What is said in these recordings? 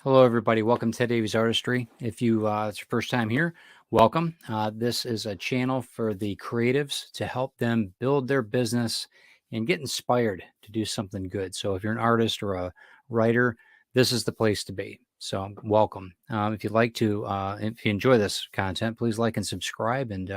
Hello, everybody. Welcome to Davies Artistry. If it's your first time here, welcome. This is a channel for the creatives to help them build their business and get inspired to do something good. So if you're an artist or a writer, this is the place to be. So welcome. If you'd like to, if you enjoy this content, please like and subscribe, and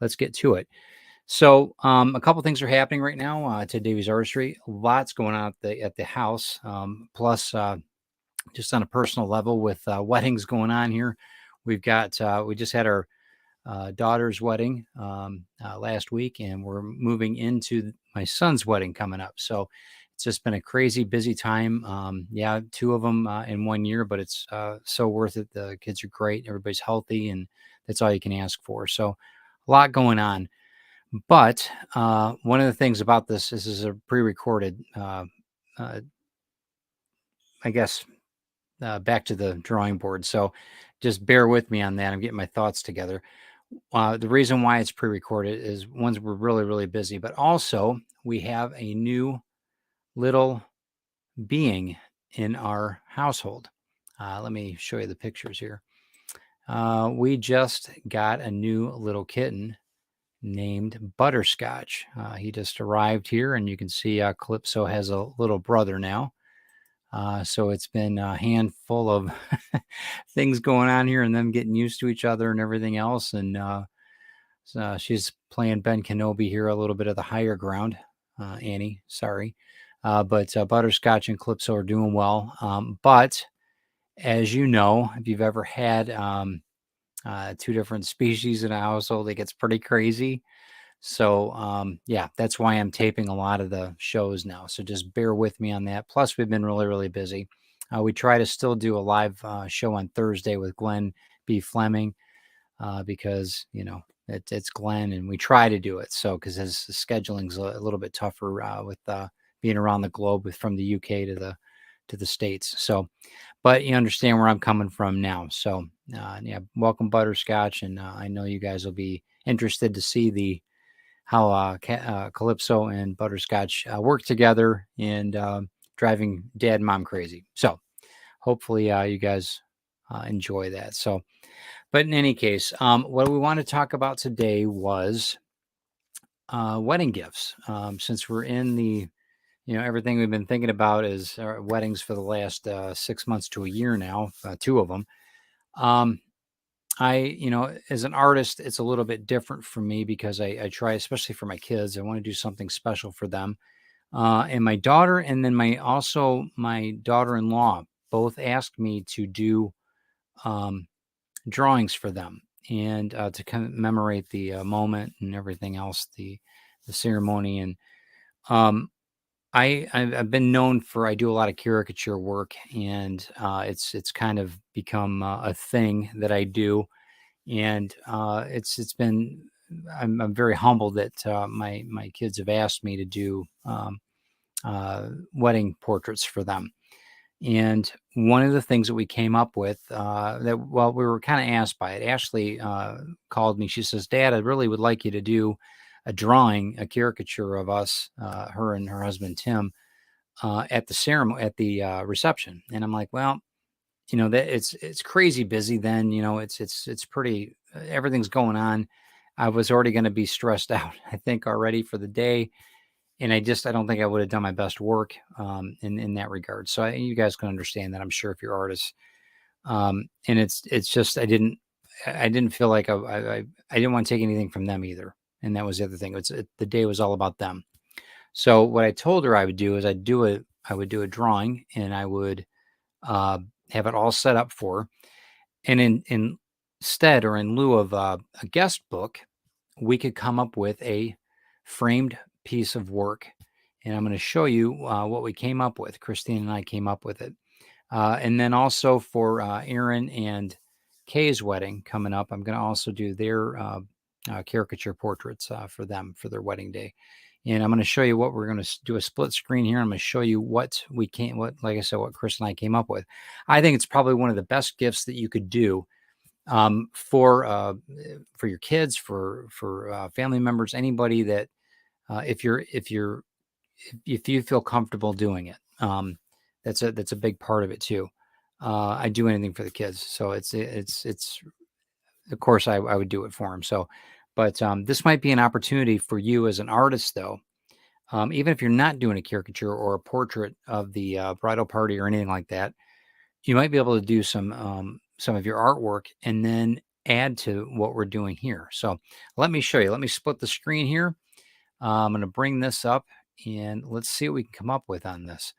let's get to it. So a couple things are happening right now to Davies Artistry. Lots going on at the house. Plus. Just on a personal level with weddings going on here. We just had our daughter's wedding last week, and we're moving into my son's wedding coming up. So it's just been a crazy busy time. Yeah, two of them in 1 year, but it's so worth it. The kids are great. Everybody's healthy, and that's all you can ask for. So a lot going on. But one of the things about this is a pre-recorded, I guess, back to the drawing board. So just bear with me on that. I'm getting my thoughts together. The reason why it's pre-recorded is ones we're really, really busy, but also we have a new little being in our household. Let me show you the pictures here. We just got a new little kitten named Butterscotch. He just arrived here, and you can see Calypso has a little brother now. So it's been a handful of things going on here and them getting used to each other and everything else. And she's playing Ben Kenobi here, a little bit of the higher ground. Annie, sorry. But Butterscotch and Calypso are doing well. But as you know, if you've ever had two different species in a household, it gets pretty crazy. So, yeah, that's why I'm taping a lot of the shows now. So just bear with me on that. Plus, we've been really, really busy. We try to still do a live show on Thursday with Glenn B. Fleming because, it's Glenn, and we try to do it. So, because his scheduling's a little bit tougher with being around the globe from the UK to the States. So, but you understand where I'm coming from now. So, yeah, welcome, Butterscotch. And I know you guys will be interested to see how Calypso and Butterscotch work together and driving dad and mom crazy. So hopefully you guys enjoy that. So, but in any case, what we want to talk about today was wedding gifts. Since we're in everything we've been thinking about is our weddings for the last 6 months to a year now, two of them. As an artist, it's a little bit different for me because I try, especially for my kids, I want to do something special for them. And my daughter, and then my daughter-in-law both asked me to do um, drawings for them and to commemorate the moment and everything else, the ceremony. And um, I've been known for I do a lot of caricature work, and it's kind of become a thing that I do, and it's been I'm very humbled that my kids have asked me to do wedding portraits for them. And one of the things that we came up with we were kind of asked by it. Ashley called me. She says, "Dad, I really would like you to do a drawing, a caricature of us, her and her husband Tim, at the ceremony, at the reception." And I'm like, "Well, that it's crazy busy. Then it's pretty. Everything's going on. I was already going to be stressed out, I think, already for the day." And I don't think I would have done my best work in that regard. So you guys can understand that, I'm sure, if you're artists. And it's just I didn't feel like I didn't want to take anything from them either. And that was the other thing. The day was all about them. So what I told her I would do is I would do a drawing, and I would have it all set up for her. And instead, or in lieu of a guest book, we could come up with a framed piece of work. And I'm going to show you what we came up with. Christine and I came up with it. And then also for Aaron and Kay's wedding coming up, I'm going to also do their caricature portraits for them for their wedding day. And I'm going to show you what we're going to do a split screen here. I'm going to show you what like I said, what Chris and I came up with. I think it's probably one of the best gifts that you could do for your kids, for family members, anybody that if you feel comfortable doing it. That's a big part of it too. I do anything for the kids. So it's of course I would do it for them. So, but this might be an opportunity for you as an artist, though. Even if you're not doing a caricature or a portrait of the bridal party or anything like that, you might be able to do some of your artwork and then add to what we're doing here. So let me show you. Let me split the screen here. I'm going to bring this up and let's see what we can come up with on this.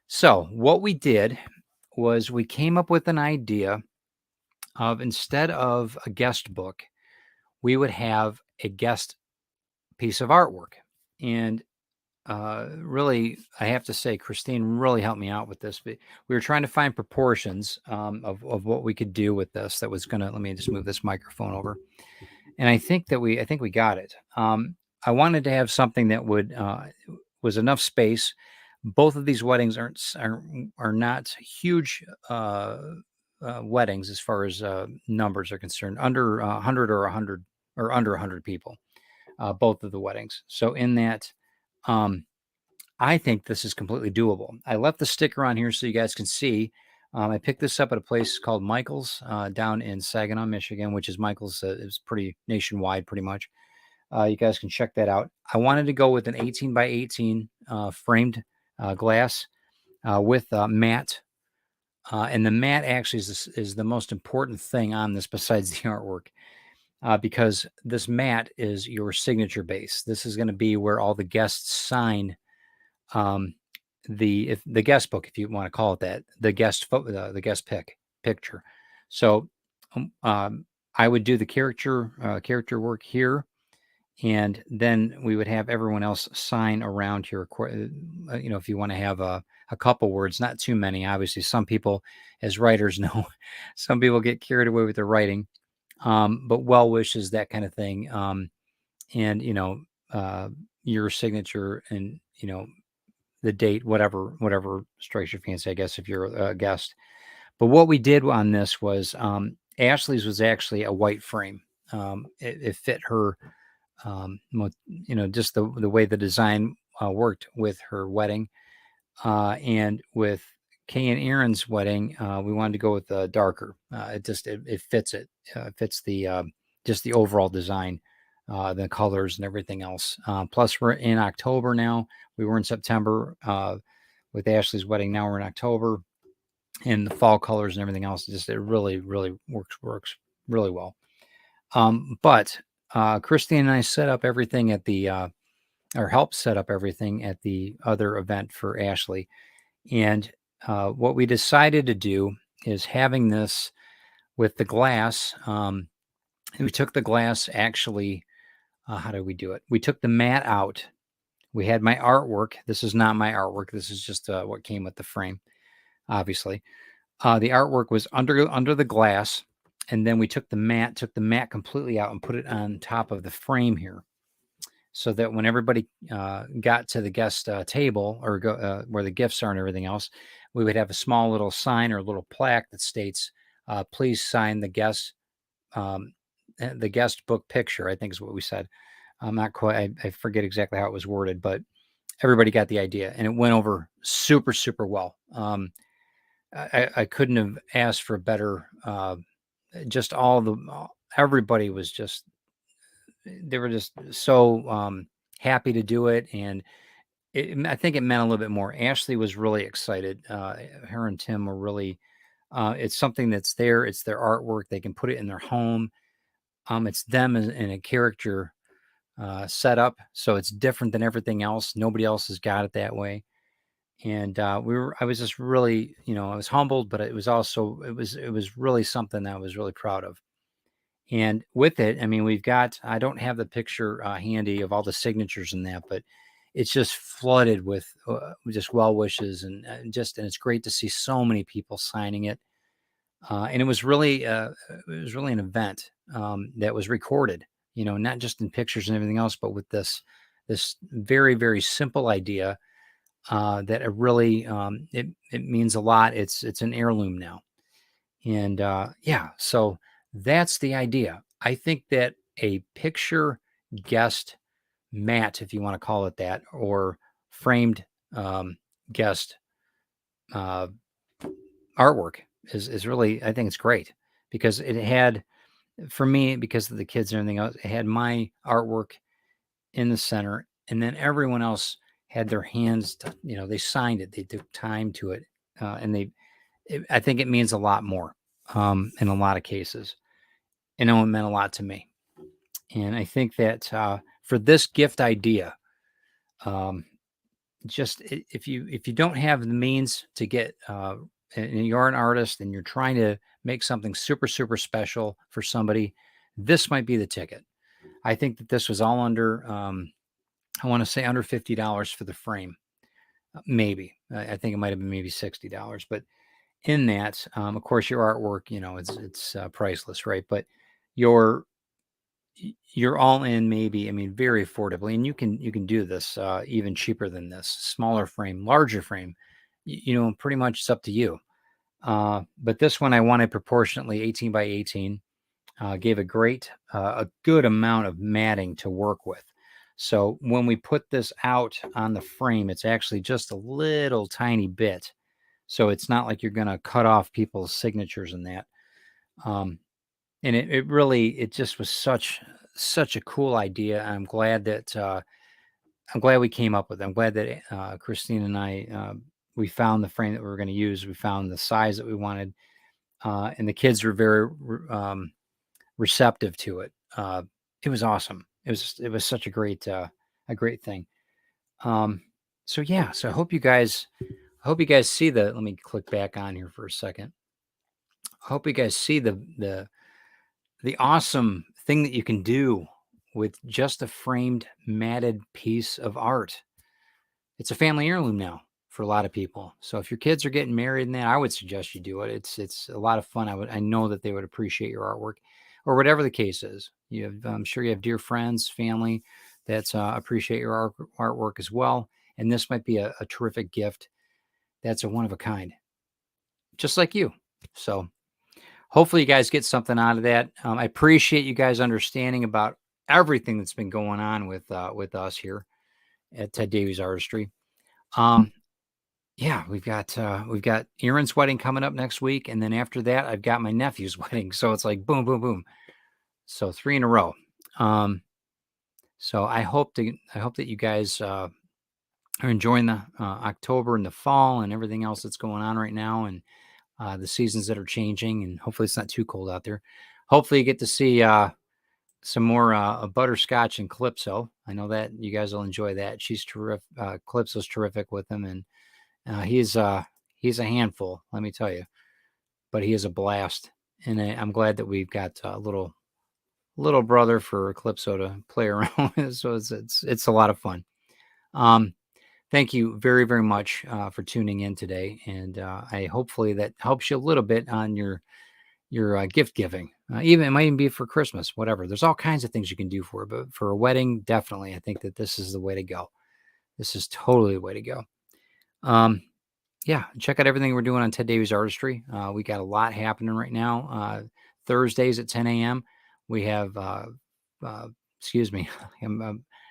So what we did was we came up with an idea of, instead of a guest book, we would have a guest piece of artwork. And really, I have to say, Christine really helped me out with this. But we were trying to find proportions of what we could do with this. That was gonna. Let me just move this microphone over, and I think we got it. I wanted to have something that would was enough space. Both of these weddings are not huge weddings as far as numbers are concerned. Under 100 or 100 or under 100 people. Both of the weddings. So in that. I think this is completely doable. I left the sticker on here so you guys can see. I picked this up at a place called Michael's down in Saginaw, Michigan, which is Michael's. It's pretty nationwide, pretty much. You guys can check that out. I wanted to go with an 18 by 18 framed glass with matte. And the matte actually is the most important thing on this besides the artwork. Because this matte is your signature base. This is going to be where all the guests sign the guest book, if you want to call it that, the guest picture. So I would do the character work here, and then we would have everyone else sign around here. If you want to have a couple words, not too many. Obviously, some people, as writers, know some people get carried away with their writing, but well wishes, that kind of thing, and your signature, and the date, whatever strikes your fancy, I guess, if you're a guest. But what we did on this was Ashley's was actually a white frame. It fit her, just the way the design worked with her wedding. And with Kay and Aaron's wedding, we wanted to go with darker. It fits it. Fits the just the overall design, the colors and everything else. Plus, we're in October now. We were in September with Ashley's wedding. Now we're in October, and the fall colors and everything else. It really, really works really well. But Christine and I set up everything at the or helped set up everything at the other event for Ashley. And what we decided to do is having this with the glass. We took the glass actually. How did we do it? We took the mat out. We had my artwork. This is not my artwork. This is just what came with the frame, obviously. The artwork was under the glass, and then we took the mat completely out and put it on top of the frame here, so that when everybody got to the guest table or where the gifts are and everything else, we would have a small little sign or a little plaque that states, "Please sign the guest book picture," I think is what we said. I'm not quite, I forget exactly how it was worded, but everybody got the idea, and it went over super, super well. I couldn't have asked for a better, just everybody was just, they were just so happy to do it. And I think it meant a little bit more. Ashley was really excited. Her and Tim were really, it's something that's there. It's their artwork. They can put it in their home. It's them in a character setup. So it's different than everything else. Nobody else has got it that way. And I was just really, I was humbled, but it was also, it was really something that I was really proud of. And with it, I mean, I don't have the picture handy of all the signatures in that, but it's just flooded with just well wishes, and it's great to see so many people signing it. And it was really an event that was recorded, not just in pictures and everything else, but with this very, very simple idea that it really, it means a lot. It's an heirloom now. And yeah, so that's the idea. I think that a picture guest mat, if you want to call it that, or framed guest artwork is really, I think it's great because it had, for me, because of the kids and everything else, it had my artwork in the center, and then everyone else had their hands, they signed it, they took time to it, and I think it means a lot more, in a lot of cases. And it meant a lot to me. And I think that for this gift idea, um, just if you don't have the means to get, and you're an artist and you're trying to make something super super special for somebody, this might be the ticket. I think that this was all under, I want to say under $50 for the frame, maybe. I think it might have been maybe $60, but in that, of course, your artwork, it's priceless, right? But your you're all in, maybe, I mean, very affordably, and you can do this even cheaper than this. Smaller frame, larger frame, pretty much it's up to you. But this one I wanted proportionately 18 by 18. Gave a good amount of matting to work with. So when we put this out on the frame, it's actually just a little tiny bit. So it's not like you're going to cut off people's signatures in that. Um, and it really, it just was such a cool idea. I'm glad we came up with it. I'm glad that Christine and I, we found the frame that we were going to use. We found the size that we wanted, and the kids were very receptive to it. It was awesome. It was such a great thing. Um, so yeah, so I hope you guys see the. Let me click back on here for a second. I hope you guys see the awesome thing that you can do with just a framed matted piece of art. It's a family heirloom now for a lot of people. So if your kids are getting married and that, I would suggest you do it. It's a lot of fun. I know that they would appreciate your artwork, or whatever the case is. I'm sure you have dear friends, family that appreciate your artwork as well. And this might be a terrific gift. That's a one of a kind, just like you. So hopefully you guys get something out of that. I appreciate you guys understanding about everything that's been going on with us here at Ted Davies Artistry. Um, yeah, we've got Aaron's wedding coming up next week, and then after that, I've got my nephew's wedding. So it's like boom, boom, boom. So 3 in a row. So I hope that you guys are enjoying the October and the fall and everything else that's going on right now, and the seasons that are changing, and hopefully it's not too cold out there. Hopefully you get to see some more Butterscotch and Calypso. I know that you guys will enjoy that. She's terrific. Calypso's terrific with him, and he's a handful, let me tell you. But he is a blast, and I'm glad that we've got a little brother for Calypso to play around with. So it's a lot of fun. Thank you very, very much for tuning in today, and I hopefully that helps you a little bit on your gift giving. Even it might even be for Christmas, whatever. There's all kinds of things you can do for it, but for a wedding, definitely, I think that this is the way to go. This is totally the way to go. Yeah, check out everything we're doing on Ted Davies Artistry. We got a lot happening right now. Thursdays at 10 a.m. We have, excuse me,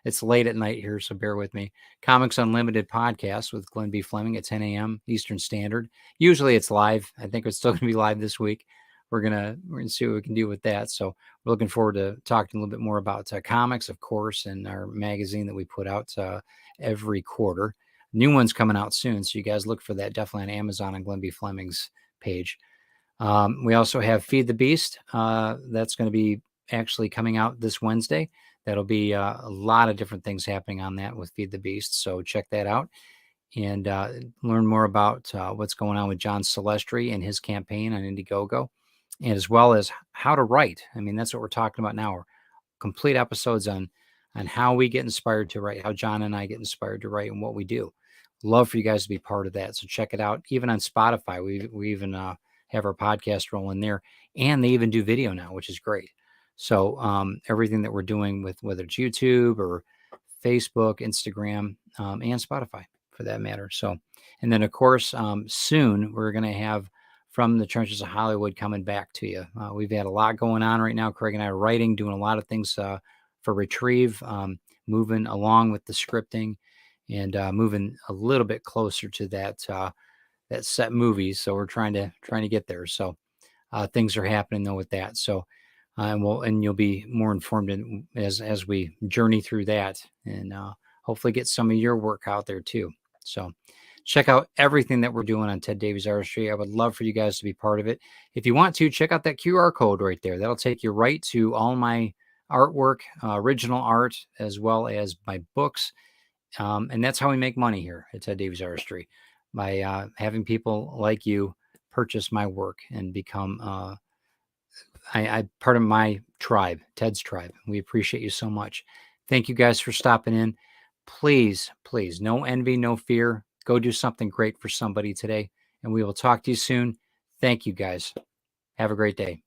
it's late at night here, so bear with me. Comics Unlimited podcast with Glenn B. Fleming at 10 a.m. Eastern Standard. Usually it's live. I think it's still going to be live this week. We're gonna see what we can do with that. So we're looking forward to talking a little bit more about comics, of course, and our magazine that we put out every quarter. New one's coming out soon, so you guys look for that definitely on Amazon and Glenn B. Fleming's page. We also have Feed the Beast. That's going to be actually coming out this Wednesday. That'll be a lot of different things happening on that with Feed the Beast. So check that out and learn more about what's going on with John Celestri and his campaign on Indiegogo, and as well as how to write. I mean, that's what we're talking about now. Complete episodes on how we get inspired to write, how John and I get inspired to write, and what we do. Love for you guys to be part of that. So check it out. Even on Spotify, we even have our podcast rolling there, and they even do video now, which is great. So everything that we're doing with whether it's YouTube or Facebook, Instagram, and Spotify for that matter. So, and then of course, soon we're going to have From the Trenches of Hollywood coming back to you. We've had a lot going on right now. Craig and I are writing, doing a lot of things for Retrieve, moving along with the scripting, and moving a little bit closer to that that set movies. So we're trying to get there. So things are happening though with that. So and you'll be more informed as we journey through that, and hopefully get some of your work out there too. So check out everything that we're doing on Ted Davies Artistry. I would love for you guys to be part of it. If you want to, check out that QR code right there. That'll take you right to all my artwork, original art, as well as my books. And that's how we make money here at Ted Davies Artistry, by having people like you purchase my work and become I part of my tribe, Ted's tribe. We appreciate you so much. Thank you guys for stopping in. Please, please, no envy, no fear. Go do something great for somebody today, and we will talk to you soon. Thank you guys. Have a great day.